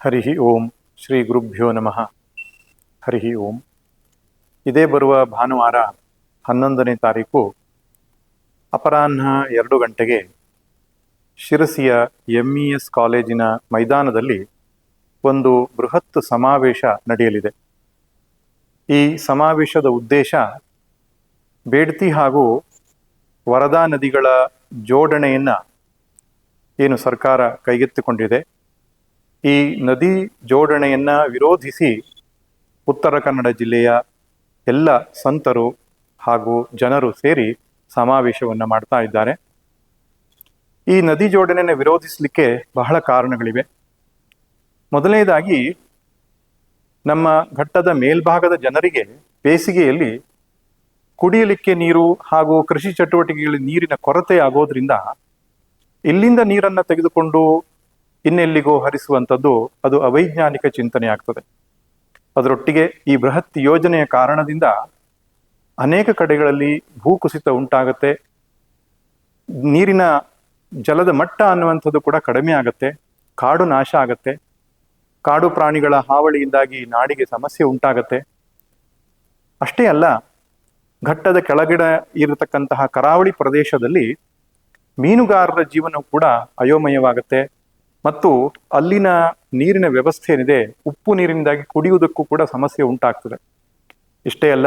ಹರಿ ಓಂ ಶ್ರೀ ಗುರುಭ್ಯೋ ನಮಃ. ಹರಿ ಓಂ. ಇದೇ ಬರುವ ಭಾನುವಾರ 11ನೇ ತಾರೀಕು ಅಪರಾಹ್ನ 2 ಗಂಟೆಗೆ ಶಿರಸಿಯ MES ಕಾಲೇಜಿನ ಮೈದಾನದಲ್ಲಿ ಒಂದು ಬೃಹತ್ ಸಮಾವೇಶ ನಡೆಯಲಿದೆ. ಈ ಸಮಾವೇಶದ ಉದ್ದೇಶ ಬೇಡ್ತಿ ಹಾಗೂ ವರದಾ ನದಿಗಳ ಜೋಡಣೆಯನ್ನು ಏನು ಸರ್ಕಾರ ಕೈಗೆತ್ತಿಕೊಂಡಿದೆ, ಈ ನದಿ ಜೋಡಣೆಯನ್ನು ವಿರೋಧಿಸಿ ಉತ್ತರ ಕನ್ನಡ ಜಿಲ್ಲೆಯ ಎಲ್ಲ ಸಂತರು ಹಾಗೂ ಜನರು ಸೇರಿ ಸಮಾವೇಶವನ್ನು ಮಾಡ್ತಾ ಇದ್ದಾರೆ. ಈ ನದಿ ಜೋಡಣೆಯನ್ನು ವಿರೋಧಿಸಲಿಕ್ಕೆ ಬಹಳ ಕಾರಣಗಳಿವೆ. ಮೊದಲನೇದಾಗಿ, ನಮ್ಮ ಘಟ್ಟದ ಮೇಲ್ಭಾಗದ ಜನರಿಗೆ ಬೇಸಿಗೆಯಲ್ಲಿ ಕುಡಿಯಲಿಕ್ಕೆ ನೀರು ಹಾಗೂ ಕೃಷಿ ಚಟುವಟಿಕೆಗಳಿಗೆ ನೀರಿನ ಕೊರತೆ ಆಗೋದ್ರಿಂದ ಇಲ್ಲಿಂದ ನೀರನ್ನು ತೆಗೆದುಕೊಂಡು ಇನ್ನೆಲ್ಲಿಗೋ ಹರಿಸುವಂಥದ್ದು ಅದು ಅವೈಜ್ಞಾನಿಕ ಚಿಂತನೆ ಆಗ್ತದೆ. ಅದರೊಟ್ಟಿಗೆ ಈ ಬೃಹತ್ ಯೋಜನೆಯ ಕಾರಣದಿಂದ ಅನೇಕ ಕಡೆಗಳಲ್ಲಿ ಭೂಕುಸಿತ ಉಂಟಾಗತ್ತೆ, ನೀರಿನ ಜಲದ ಮಟ್ಟ ಅನ್ನುವಂಥದ್ದು ಕೂಡ ಕಡಿಮೆ ಆಗತ್ತೆ, ಕಾಡು ನಾಶ ಆಗತ್ತೆ, ಕಾಡು ಪ್ರಾಣಿಗಳ ಹಾವಳಿಯಿಂದಾಗಿ ನಾಡಿಗೆ ಸಮಸ್ಯೆ ಉಂಟಾಗತ್ತೆ. ಅಷ್ಟೇ ಅಲ್ಲ, ಘಟ್ಟದ ಕೆಳಗಡೆ ಇರತಕ್ಕಂತಹ ಕರಾವಳಿ ಪ್ರದೇಶದಲ್ಲಿ ಮೀನುಗಾರರ ಜೀವನ ಕೂಡ ಅಯೋಮಯವಾಗುತ್ತೆ ಮತ್ತು ಅಲ್ಲಿನ ನೀರಿನ ವ್ಯವಸ್ಥೆ ಏನಿದೆ, ಉಪ್ಪು ನೀರಿನಿಂದಾಗಿ ಕುಡಿಯುವುದಕ್ಕೂ ಕೂಡ ಸಮಸ್ಯೆ ಉಂಟಾಗ್ತದೆ. ಇಷ್ಟೇ ಅಲ್ಲ,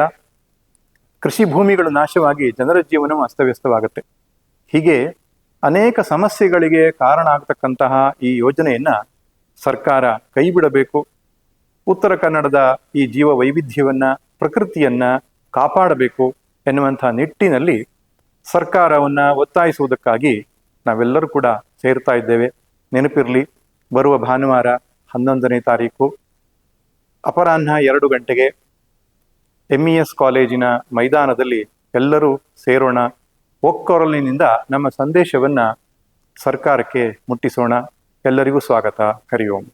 ಕೃಷಿ ಭೂಮಿಗಳು ನಾಶವಾಗಿ ಜನರ ಜೀವನವೂ ಅಸ್ತವ್ಯಸ್ತವಾಗುತ್ತೆ. ಹೀಗೆ ಅನೇಕ ಸಮಸ್ಯೆಗಳಿಗೆ ಕಾರಣ ಆಗ್ತಕ್ಕಂತಹ ಈ ಯೋಜನೆಯನ್ನು ಸರ್ಕಾರ ಕೈ ಬಿಡಬೇಕು. ಉತ್ತರ ಕನ್ನಡದ ಈ ಜೀವ ವೈವಿಧ್ಯವನ್ನು, ಪ್ರಕೃತಿಯನ್ನು ಕಾಪಾಡಬೇಕು ಎನ್ನುವಂಥ ನಿಟ್ಟಿನಲ್ಲಿ ಸರ್ಕಾರವನ್ನು ಒತ್ತಾಯಿಸುವುದಕ್ಕಾಗಿ ನಾವೆಲ್ಲರೂ ಕೂಡ ಸೇರ್ತಾ ಇದ್ದೇವೆ. ನೆನಪಿರಲಿ, ಬರುವ ಭಾನುವಾರ 11ನೇ ತಾರೀಕು ಅಪರಾಹ್ನ 2 ಗಂಟೆಗೆ MES ಕಾಲೇಜಿನ ಮೈದಾನದಲ್ಲಿ ಎಲ್ಲರೂ ಸೇರೋಣ. ಒಕ್ಕೊರಲಿನಿಂದ ನಮ್ಮ ಸಂದೇಶವನ್ನು ಸರ್ಕಾರಕ್ಕೆ ಮುಟ್ಟಿಸೋಣ. ಎಲ್ಲರಿಗೂ ಸ್ವಾಗತ. ಹರಿ ಓಂ.